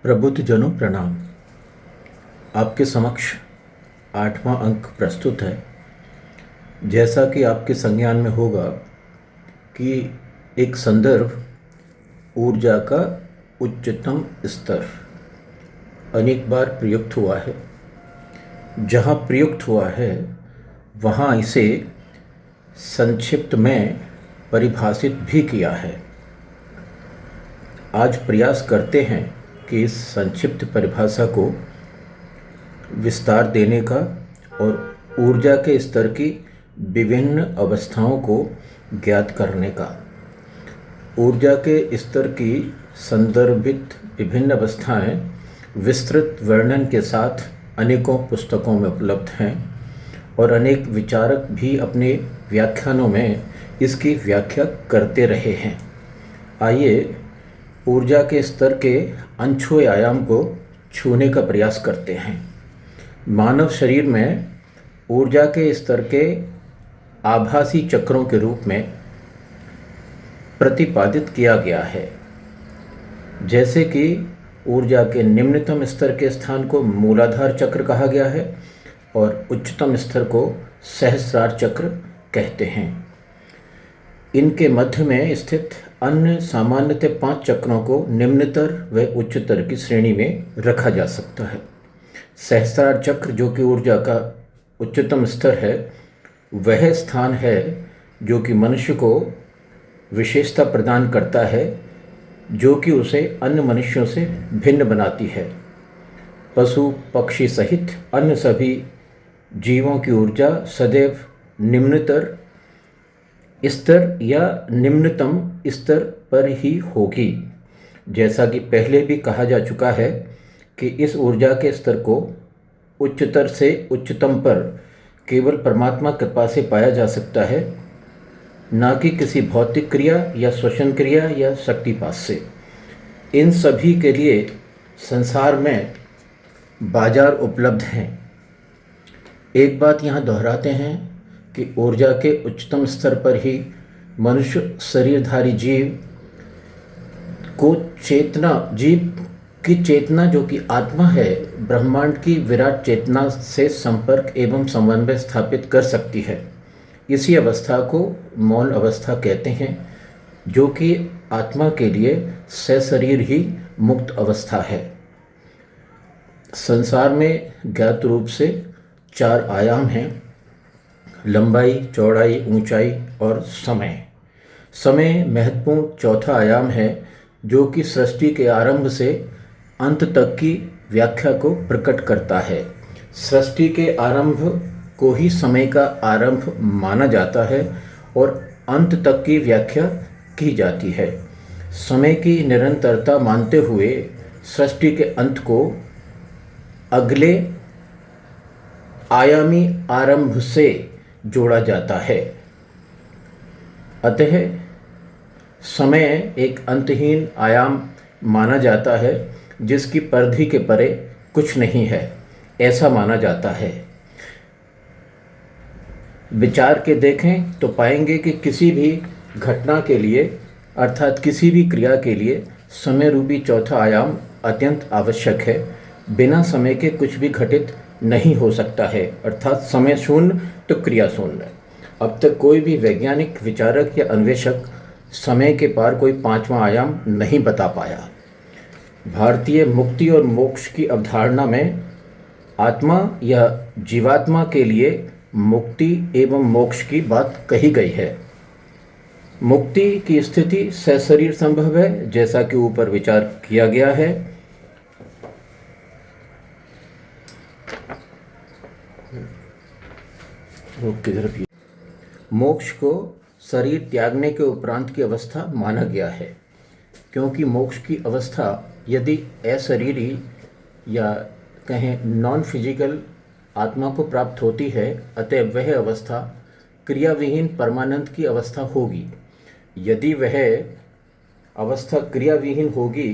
प्रबुद्ध जनों प्रणाम। आपके समक्ष 8वां अंक प्रस्तुत है। जैसा कि आपके संज्ञान में होगा कि एक संदर्भ ऊर्जा का उच्चतम स्तर अनेक बार प्रयुक्त हुआ है। जहाँ प्रयुक्त हुआ है वहाँ इसे संक्षिप्त में परिभाषित भी किया है। आज प्रयास करते हैं कि इस संक्षिप्त परिभाषा को विस्तार देने का और ऊर्जा के स्तर की विभिन्न अवस्थाओं को ज्ञात करने का। ऊर्जा के स्तर की संदर्भित विभिन्न अवस्थाएं विस्तृत वर्णन के साथ अनेकों पुस्तकों में उपलब्ध हैं और अनेक विचारक भी अपने व्याख्यानों में इसकी व्याख्या करते रहे हैं। आइए ऊर्जा के स्तर के अनछुए आयाम को छूने का प्रयास करते हैं। मानव शरीर में ऊर्जा के स्तर के आभासी चक्रों के रूप में प्रतिपादित किया गया है। जैसे कि ऊर्जा के निम्नतम स्तर के स्थान को मूलाधार चक्र कहा गया है और उच्चतम स्तर को सहस्रार चक्र कहते हैं। इनके मध्य में स्थित अन्य सामान्यतः 5 चक्रों को निम्नतर व उच्चतर की श्रेणी में रखा जा सकता है। सहस्रार चक्र जो कि ऊर्जा का उच्चतम स्तर है, वह स्थान है जो कि मनुष्य को विशेषता प्रदान करता है, जो कि उसे अन्य मनुष्यों से भिन्न बनाती है। पशु पक्षी सहित अन्य सभी जीवों की ऊर्जा सदैव निम्नतर स्तर या निम्नतम स्तर पर ही होगी। जैसा कि पहले भी कहा जा चुका है कि इस ऊर्जा के स्तर को उच्चतर से उच्चतम पर केवल परमात्मा कृपा से पाया जा सकता है, ना कि किसी भौतिक क्रिया या श्वसन क्रिया या शक्तिपात से। इन सभी के लिए संसार में बाजार उपलब्ध हैं। एक बात यहाँ दोहराते हैं कि ऊर्जा के उच्चतम स्तर पर ही मनुष्य शरीरधारी जीव की चेतना जो कि आत्मा है, ब्रह्मांड की विराट चेतना से संपर्क एवं समन्वय स्थापित कर सकती है। इसी अवस्था को मौन अवस्था कहते हैं, जो कि आत्मा के लिए सशरीर ही मुक्त अवस्था है। संसार में ज्ञात रूप से 4 आयाम हैं: लंबाई, चौड़ाई, ऊंचाई और समय। समय महत्वपूर्ण चौथा आयाम है, जो कि सृष्टि के आरंभ से अंत तक की व्याख्या को प्रकट करता है। सृष्टि के आरंभ को ही समय का आरंभ माना जाता है और अंत तक की व्याख्या की जाती है। समय की निरंतरता मानते हुए सृष्टि के अंत को अगले आयामी आरंभ से जोड़ा जाता है। अतः समय एक अंतहीन आयाम माना जाता है, जिसकी परिधि के परे कुछ नहीं है, ऐसा माना जाता है। विचार के देखें तो पाएंगे कि किसी भी घटना के लिए अर्थात किसी भी क्रिया के लिए समय रूपी चौथा आयाम अत्यंत आवश्यक है। बिना समय के कुछ भी घटित नहीं हो सकता है, अर्थात समय शून्य तो क्रिया शून्य। अब तक कोई भी वैज्ञानिक विचारक या अन्वेषक समय के पार कोई 5वां आयाम नहीं बता पाया। भारतीय मुक्ति और मोक्ष की अवधारणा में आत्मा या जीवात्मा के लिए मुक्ति एवं मोक्ष की बात कही गई है। मुक्ति की स्थिति सशरीर संभव है, जैसा कि ऊपर विचार किया गया है। मोक्ष को शरीर त्यागने के उपरांत की अवस्था माना गया है, क्योंकि मोक्ष की अवस्था यदि अशरीरी या कहें नॉन फिजिकल आत्मा को प्राप्त होती है, अतः वह अवस्था क्रियाविहीन परमानंद की अवस्था होगी। यदि वह अवस्था क्रियाविहीन होगी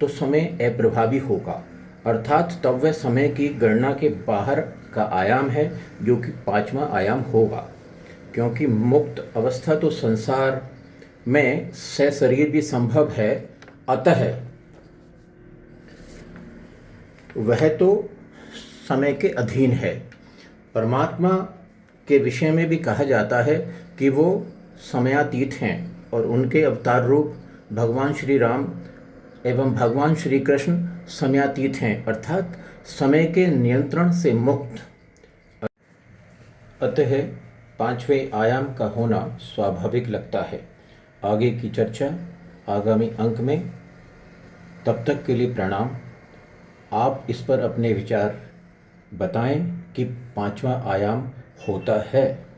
तो समय अप्रभावी होगा, अर्थात तब वह समय की गणना के बाहर का आयाम है, जो कि 5वां आयाम होगा। क्योंकि मुक्त अवस्था तो संसार में सशरीर भी संभव है, अतः वह तो समय के अधीन है। परमात्मा के विषय में भी कहा जाता है कि वो समयातीत हैं और उनके अवतार रूप भगवान श्री राम एवं भगवान श्री कृष्ण समयातीत हैं, अर्थात समय के नियंत्रण से मुक्त। अतः पांचवें आयाम का होना स्वाभाविक लगता है। आगे की चर्चा आगामी अंक में। तब तक के लिए प्रणाम। आप इस पर अपने विचार बताएं कि पांचवा आयाम होता है।